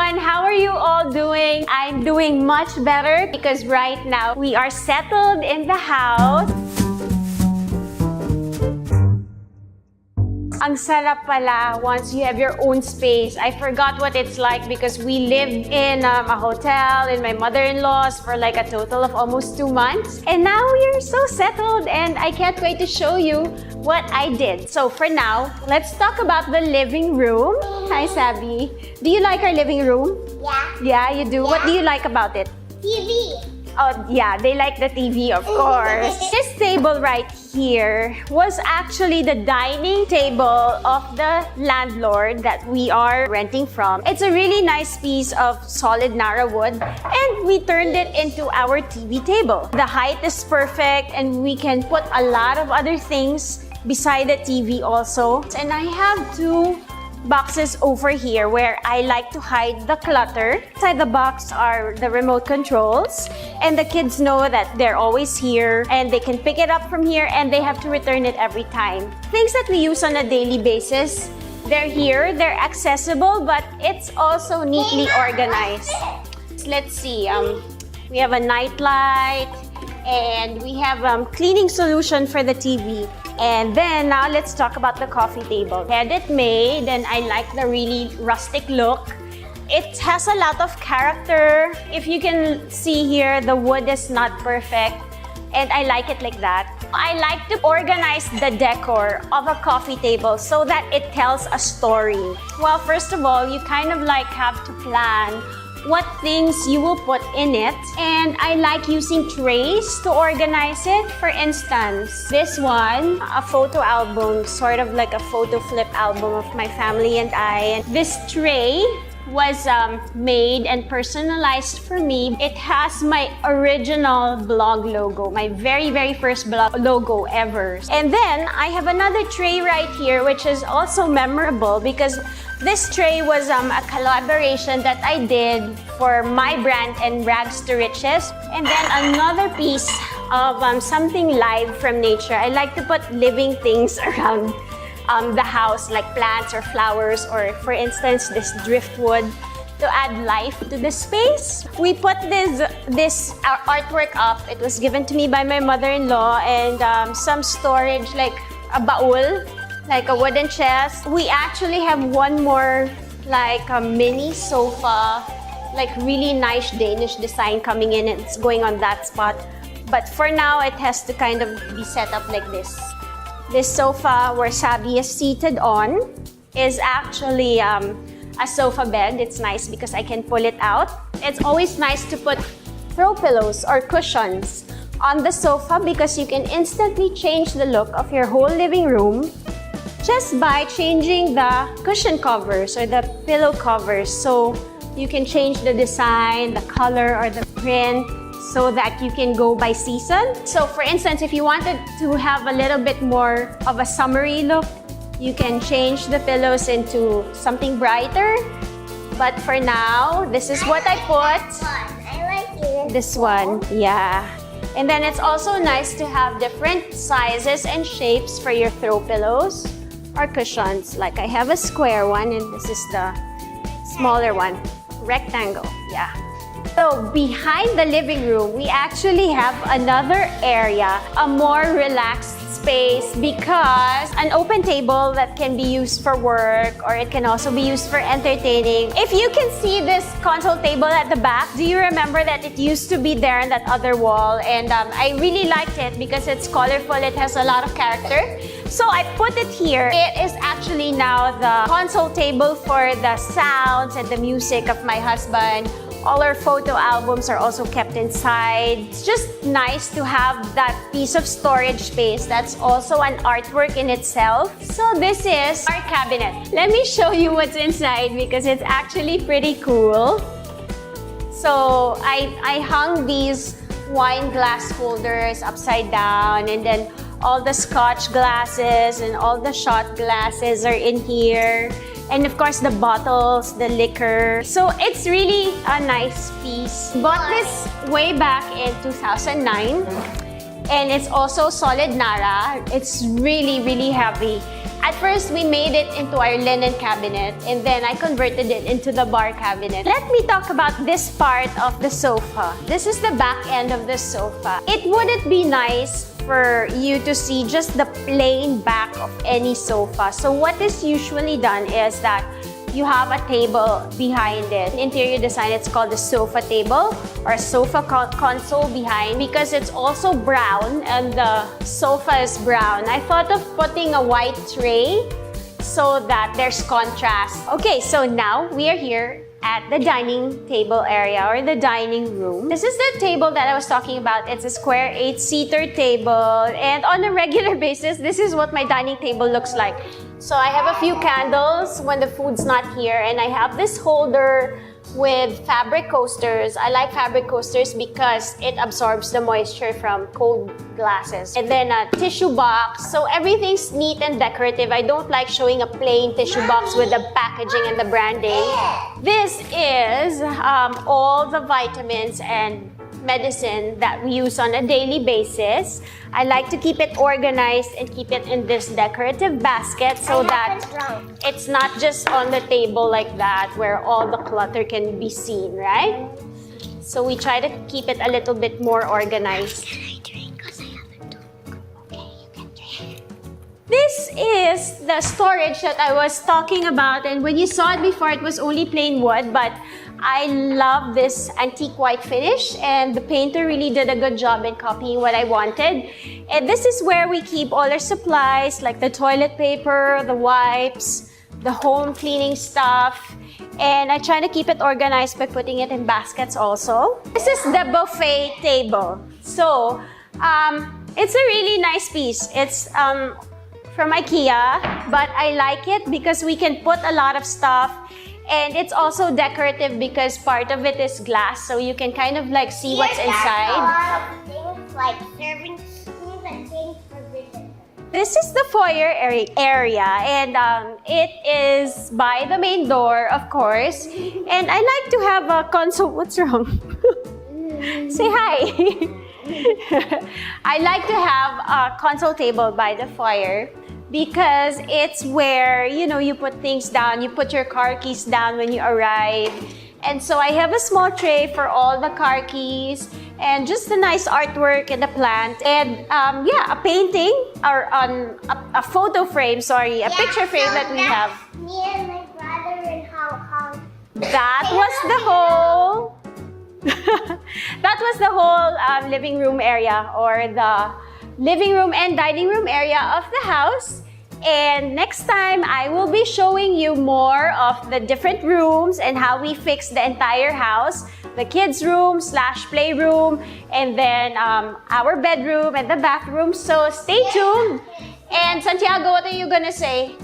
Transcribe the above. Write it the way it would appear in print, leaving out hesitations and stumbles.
everyone! How are you all doing? I'm doing much better because right now we are settled in the house. Ang sarap pala once you have your own space. I forgot what it's like because we lived in a hotel in my mother-in-law's for like a total of almost 2 months. And now we're so settled and I can't wait to show you what I did. So for now, let's talk about the living room. Hi, Sabi. Do you like our living room? Yeah. Yeah, you do? Yeah. What do you like about it? TV. Oh, yeah, they like the TV, of course. This table right here was actually the dining table of the landlord that we are renting from. It's a really nice piece of solid Nara wood, and we turned it into our TV table. The height is perfect, and we can put a lot of other things beside the TV also. And I have 2 boxes over here where I like to hide the clutter. Inside the box are the remote controls, and the kids know that they're always here and they can pick it up from here and they have to return it every time. Things that we use on a daily basis, they're here, they're accessible, but it's also neatly organized. Let's see, we have a night light and we have cleaning solution for the TV. And then now let's talk about the coffee table. I had it made and I like the really rustic look. It has a lot of character. If you can see here, the wood is not perfect and I like it like that. I like to organize the decor of a coffee table so that it tells a story. Well, first of all, you kind of like have to plan what things you will put in it, and I like using trays to organize it. For instance, this one, a photo album, sort of like a photo flip album of my family and I. And this tray was made and personalized for me. It has my original blog logo, my very first blog logo ever. And then I have another tray right here which is also memorable because this tray was a collaboration that I did for my brand and Rags to Riches. And then another piece of something live from nature. I like to put living things around the house, like plants or flowers, or for instance, this driftwood to add life to the space. We put this artwork up. It was given to me by my mother-in-law, and some storage like a baul, like a wooden chest. We actually have one more like a mini sofa, like really nice Danish design coming in, and it's going on that spot. But for now, it has to kind of be set up like this. This sofa where Sabi is seated on is actually a sofa bed. It's nice because I can pull it out. It's always nice to put throw pillows or cushions on the sofa because you can instantly change the look of your whole living room just by changing the cushion covers or the pillow covers. So you can change the design, the color, or the print so that you can go by season. So for instance, if you wanted to have a little bit more of a summery look, you can change the pillows into something brighter. But for now, this is what I put. I like this one, yeah. And then it's also nice to have different sizes and shapes for your throw pillows or cushions. Like I have a square one and this is the smaller one, rectangle, yeah. So behind the living room, we actually have another area, a more relaxed space, because an open table that can be used for work or it can also be used for entertaining. If you can see this console table at the back, do you remember that it used to be there on that other wall? And I really liked it because it's colorful, it has a lot of character. So I put it here. It is actually now the console table for the sounds and the music of my husband. All our photo albums are also kept inside. It's just nice to have that piece of storage space that's also an artwork in itself. So this is our cabinet. Let me show you what's inside because it's actually pretty cool. So I hung these wine glass holders upside down, and then all the scotch glasses and all the shot glasses are in here. And of course, the bottles, the liquor. So it's really a nice piece. Bought this way back in 2009. And it's also solid Nara. It's really heavy. At first, we made it into our linen cabinet, and then I converted it into the bar cabinet. Let me talk about this part of the sofa. This is the back end of the sofa. It wouldn't be nice for you to see just the plain back of any sofa. So what is usually done is that you have a table behind it. In interior design, it's called the sofa table or sofa console behind because it's also brown and the sofa is brown. I thought of putting a white tray so that there's contrast. Okay, so now we are here at the dining table area or the dining room. This is the table that I was talking about. It's a square 8-seater table, and on a regular basis, this is what my dining table looks like. So I have a few candles when the food's not here, and I have this holder with fabric coasters. I like fabric coasters because it absorbs the moisture from cold glasses. And then a tissue box. So everything's neat and decorative. I don't like showing a plain tissue box with the packaging and the branding. This is all the vitamins and medicine that we use on a daily basis. I like to keep it organized and keep it in this decorative basket so that it's not just on the table like that where all the clutter can be seen, right? So we try to keep it a little bit more organized. Can I drink? Because I haven't drunk. Okay, you can drink. This is the storage that I was talking about, and when you saw it before, it was only plain wood, but I love this antique white finish, and the painter really did a good job in copying what I wanted. And this is where we keep all our supplies, like the toilet paper, the wipes, the home cleaning stuff. And I try to keep it organized by putting it in baskets also. This is the buffet table. So, it's a really nice piece. It's from IKEA, but I like it because we can put a lot of stuff. And it's also decorative because part of it is glass, so you can kind of like see what's inside. A lot of things like serving spoons and things for visitors. This is the foyer area, and it is by the main door, of course. And I like to have a console. What's wrong? Say hi. I like to have a console table by the foyer, because it's where, you know, you put things down, you put your car keys down when you arrive. And so I have a small tray for all the car keys and just a nice artwork and a plant. And yeah, a painting or a photo frame, sorry, a picture frame that we have. Me and my brother in Hong Kong. That was the whole, that was the whole living room area, or the living room and dining room area of the house. And next time, I will be showing you more of the different rooms and how we fix the entire house. The kids' room / playroom, and then our bedroom and the bathroom. So stay tuned. And Santiago, what are you gonna say?